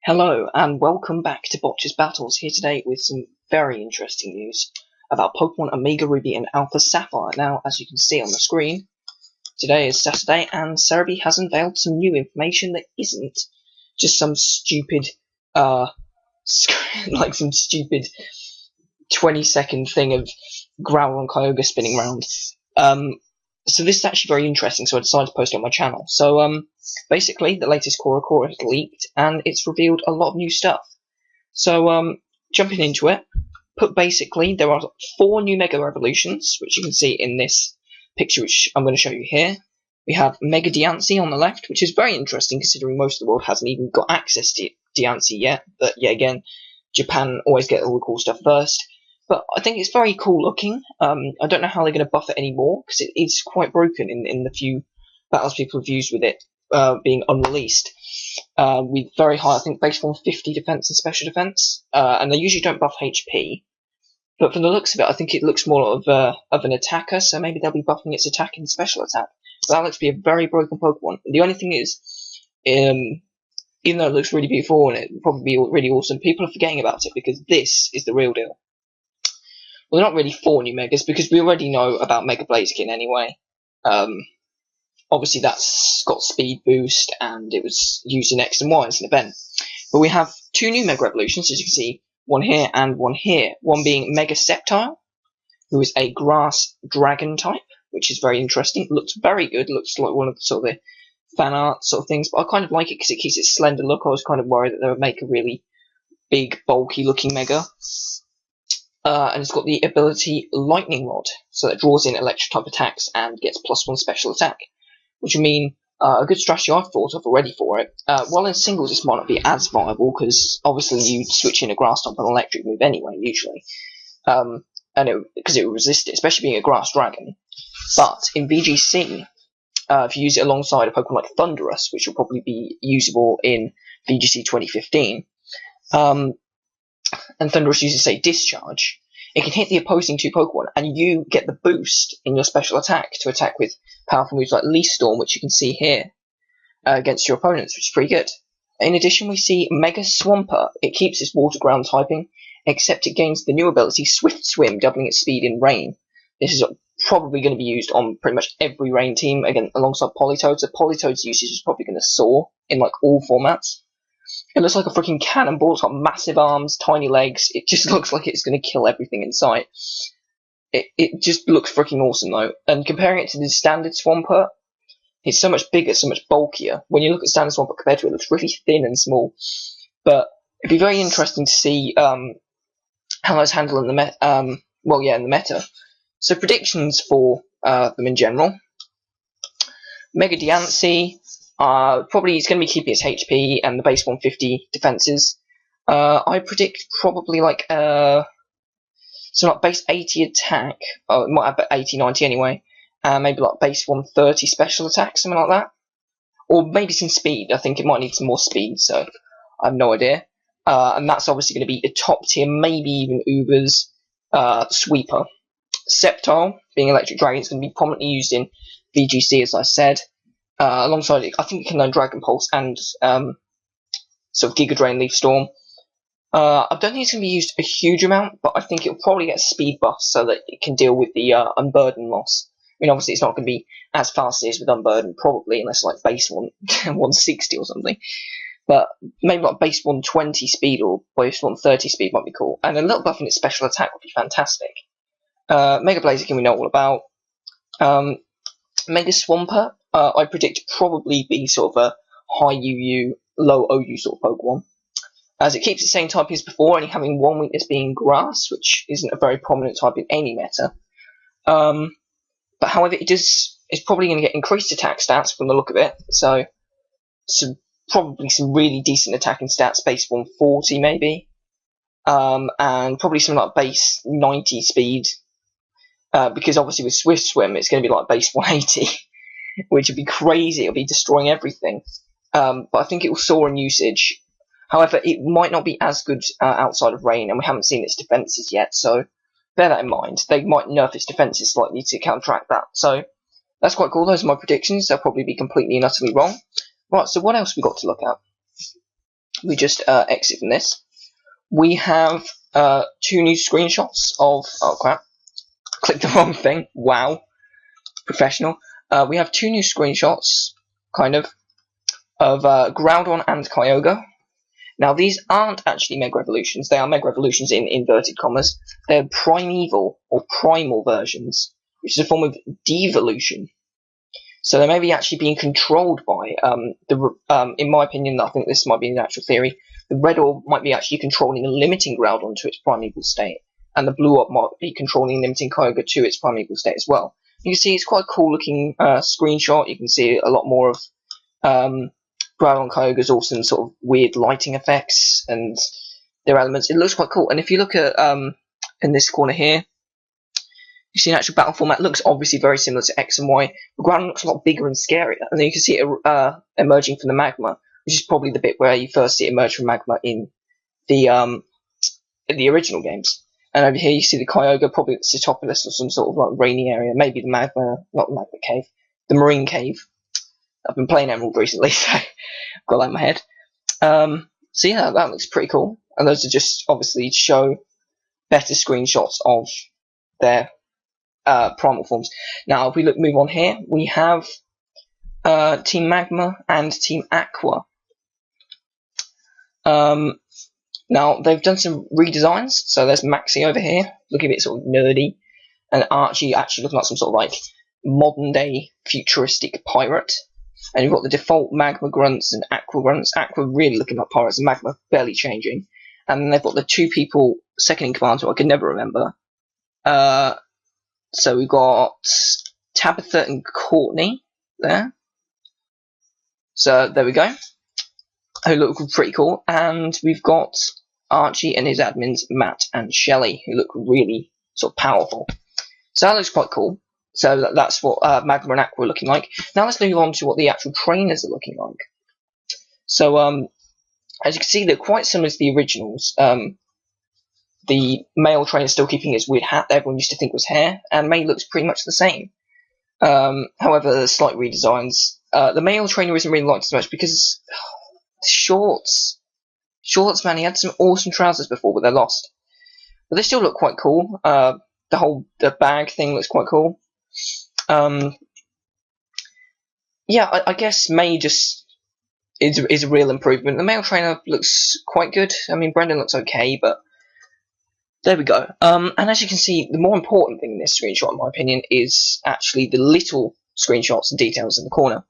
Hello and welcome back to Botch's Battles, here today with some very interesting news about Pokemon Omega Ruby and Alpha Sapphire. Now, as you can see on the screen, today is Saturday and Cerebi has unveiled some new information that isn't just some stupid, like some stupid 20-second thing of Growl and Kyogre spinning around. So this is actually very interesting, so I decided to post it on my channel. So, basically, the latest Core has leaked, and it's revealed a lot of new stuff. So, jumping into it, basically, there are 4 new Mega Evolutions, which you can see in this picture, which I'm going to show you here. We have Mega Diancie on the left, which is very interesting, considering most of the world hasn't even got access to Diancie yet. But, yet again, Japan always get all the cool stuff first. But I think it's very cool looking. I don't know how they're going to buff it anymore, because it is quite broken in the few battles people have used with it being unreleased. With very high, I think, base form 50 defense and special defense. And they usually don't buff HP. But from the looks of it, I think it looks more of an attacker, so maybe they'll be buffing its attack and special attack. But that looks to be a very broken Pokemon. The only thing is, even though it looks really beautiful and it will probably be really awesome, people are forgetting about it because this is the real deal. Well, not really 4 new Megas, because we already know about Mega Blaziken anyway. Obviously that's got speed boost, and it was used in X and Y as an event. But we have 2 new Mega Evolutions, as you can see, one here and one here. One being Mega Sceptile, who is a Grass Dragon type, which is very interesting. It looks very good, looks like one of the sort of the fan art sort of things, but I kind of like it because it keeps its slender look. I was kind of worried that they would make a really big, bulky looking Mega. And it's got the ability Lightning Rod, so that draws in electric type attacks and gets +1 special attack, which would mean a good strategy I've thought of already for it. While in singles this might not be as viable, because obviously you'd switch in a grass type and an electric move anyway, usually, because it would resist it, especially being a grass dragon. But in VGC, if you use it alongside a Pokemon like Thundurus, which will probably be usable in VGC 2015, and Thundurus uses, say, Discharge, it can hit the opposing 2 Pokemon, and you get the boost in your special attack to attack with powerful moves like Leaf Storm, which you can see here, against your opponents, which is pretty good. In addition, we see Mega Swampert. It keeps its water ground typing, except it gains the new ability Swift Swim, doubling its speed in rain. This is probably going to be used on pretty much every rain team, again, alongside Politoed, so Politoed's usage is probably going to soar in, like, all formats. It looks like a freaking cannonball. It's got massive arms, tiny legs. It just looks like it's going to kill everything in sight. It just looks freaking awesome, though. And comparing it to the standard Swampert, it's so much bigger, so much bulkier. When you look at standard Swampert compared to it, it looks really thin and small. But it'd be very interesting to see how those handle in the in the meta. So predictions for them in general. Mega Diancie. Probably it's going to be keeping its HP and the base 150 defenses. I predict probably like base 80 attack. It might have 80, 90 anyway. Maybe like base 130 special attack, something like that. Or maybe some speed. I think it might need some more speed, so I have no idea. And that's obviously going to be a top tier, maybe even Uber's Sweeper. Sceptile, being Electric Dragon, is going to be prominently used in VGC, as I said. Alongside it, I think it can learn Dragon Pulse and sort of Giga Drain, Leaf Storm. I don't think it's going to be used a huge amount, but I think it'll probably get a speed buff so that it can deal with the Unburden loss. I mean, obviously it's not going to be as fast as it is with Unburden, probably, unless like base 160 or something. But maybe like base 120 speed or base 130 speed might be cool. And a little buff in its special attack would be fantastic. Mega Blaziken we know all about. Mega Swampert, I predict probably be sort of a high UU, low OU sort of Pokemon, as it keeps the same type as before, only having one weakness being Grass, which isn't a very prominent type in any meta. But however, it's probably going to get increased attack stats from the look of it, so probably some really decent attacking stats, base 140 maybe, and probably some like base 90 speed, because obviously with Swift Swim it's going to be like base 180. Which would be crazy. It'll be destroying everything. But I think it will soar in usage. However, it might not be as good outside of rain, and we haven't seen its defenses yet, so bear that in mind. They might nerf its defenses slightly to counteract that. So that's quite cool. Those are my predictions. They'll probably be completely and utterly wrong. Right, so what else we got to look at? we just exit from this. We have 2 new screenshots of, oh crap, clicked the wrong thing, wow, professional. We have 2 new screenshots, kind of Groudon and Kyogre. Now, these aren't actually Mega Evolutions. They are Mega Evolutions in inverted commas. They're primeval or primal versions, which is a form of devolution. So they may be actually being controlled by in my opinion, I think this might be an actual theory. The red orb might be actually controlling and limiting Groudon to its primeval state, and the blue orb might be controlling and limiting Kyogre to its primeval state as well. You can see it's quite a cool looking screenshot. You can see a lot more of Groudon Kyogre's awesome sort of weird lighting effects and their elements. It looks quite cool. And if you look at in this corner here, you see an actual battle format. It looks obviously very similar to X and Y, but Groudon looks a lot bigger and scarier. And then you can see it emerging from the magma, which is probably the bit where you first see it emerge from magma in the original games. And over here you see the Kyogre, probably at Cetopolis or some sort of like rainy area, maybe the magma, not the magma cave, the marine cave. I've been playing Emerald recently, so I've got that in my head. So yeah, that looks pretty cool. And those are just obviously show better screenshots of their primal forms. Now, if we move on here, we have Team Magma and Team Aqua. Now, they've done some redesigns. So there's Maxi over here, looking a bit sort of nerdy, and Archie actually looking like some sort of like modern day futuristic pirate. And you've got the default Magma Grunts and Aqua Grunts. Aqua really looking like pirates, and Magma barely changing. And then they've got the 2 people second in command who I can never remember. So we've got Tabitha and Courtney there. So there we go. Who look pretty cool. And we've got Archie and his admins, Matt and Shelley, who look really sort of powerful. So that looks quite cool. So that's what Magma and Aqua are looking like. Now let's move on to what the actual trainers are looking like. So as you can see, they're quite similar to the originals. The male trainer is still keeping his weird hat that everyone used to think was hair, and May looks pretty much the same. However, there's slight redesigns. The male trainer isn't really liked as much because shorts. Shorts, man, he had some awesome trousers before, but they're lost. But they still look quite cool. The bag thing looks quite cool. Yeah, I guess May just is a real improvement. The male trainer looks quite good. I mean, Brendan looks okay, but there we go. And as you can see, the more important thing in this screenshot, in my opinion, is actually the little screenshots and details in the corner.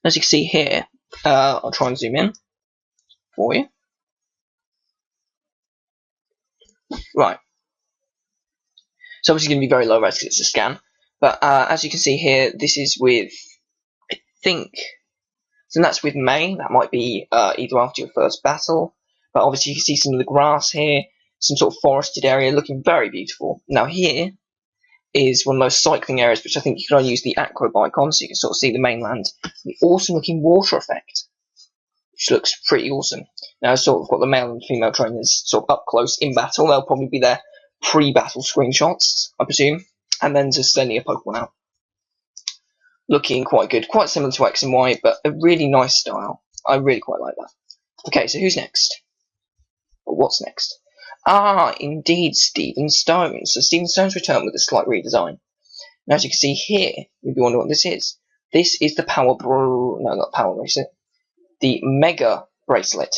As you can see here, I'll try and zoom in for you. Right. It's obviously going to be very low res because it's a scan. But as you can see here, this is with, I think, so that's with May. That might be either after your first battle. But obviously you can see some of the grass here, some sort of forested area looking very beautiful. Now here is one of those cycling areas, which I think you can only use the Acrobike on, so you can sort of see the mainland. The awesome looking water effect, which looks pretty awesome. Now I've sort of got the male and female trainers sort of up close in battle. They'll probably be their pre-battle screenshots, I presume. And then just sending a Pokemon out. Looking quite good. Quite similar to X and Y, but a really nice style. I really quite like that. Okay, so who's next? Or what's next? Ah, indeed, Stephen Stone. So Stephen Stone's returned with a slight redesign. Now, as you can see here, if you wonder what this is the the Mega Bracelet,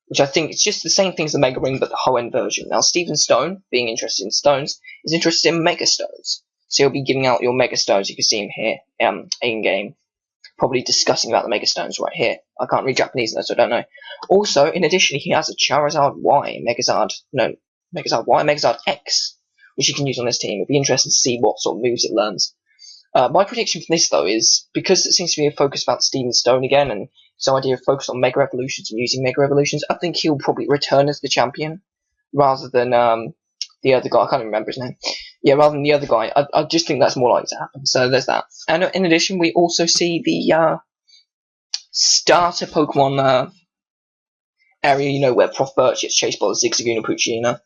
which I think is just the same thing as the Mega Ring, but the Hoenn version. Now, Stephen Stone, being interested in stones, is interested in Mega Stones. So he'll be giving out your Mega Stones. You can see him here, in-game, probably discussing about the Mega Stones right here. I can't read Japanese though, so I don't know. Also, in addition, he has a Charizard Y, Megazard X, which you can use on this team. It'd be interesting to see what sort of moves it learns. My prediction for this, though, is because it seems to be a focus about Stephen Stone again, and this idea of focus on Mega Evolutions and using Mega Evolutions, I think he'll probably return as the champion, rather than the other guy. I can't even remember his name. Yeah, rather than the other guy. I just think that's more likely to happen. So there's that. And in addition, we also see the starter Pokemon area, you know, where Prof. Birch gets chased by the Zigzagoon Puccina.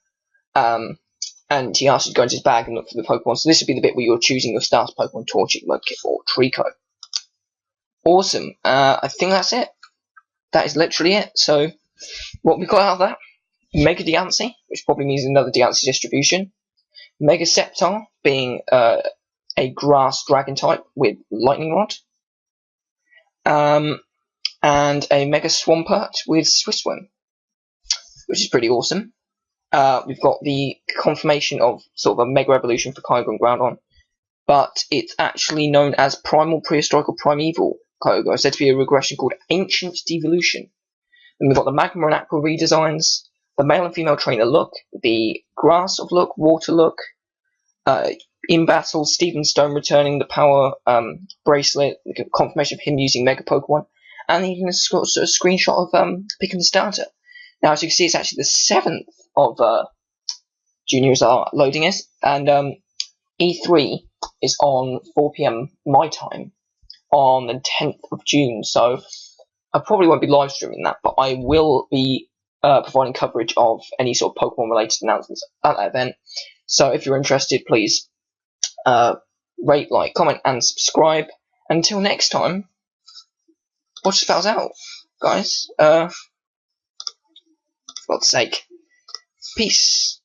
And he asks you to go into his bag and look for the Pokemon. So this would be the bit where you're choosing your starter Pokemon, Torchic, Mudkip, or Trico. Awesome. I think that's it. That is literally it. So what we got out of that? Mega Diancie, which probably means another Diancie distribution. Mega Sceptile, being a grass dragon type with lightning rod. And a Mega Swampert with Swiss Swim, which is pretty awesome. We've got the confirmation of sort of a Mega Evolution for Kyogre and Groudon, but it's actually known as Primal, Prehistoric, or Primeval Kyogre, said to be a regression called Ancient Devolution. Then we've got the Magma and Aqua redesigns, the male and female trainer look, the grass of look, water look, in battle, Steven Stone returning the power bracelet, the confirmation of him using Mega Pokemon, and even a sort of screenshot of picking the starter. Now, as you can see, it's actually the 7th of juniors are loading it, and E3 is on 4 PM my time on the 10th of June, so I probably won't be live streaming that, but I will be providing coverage of any sort of Pokemon related announcements at that event. So if you're interested, please rate, like, comment, and subscribe. Until next time, watch the battles out, guys. For God's sake. Peace.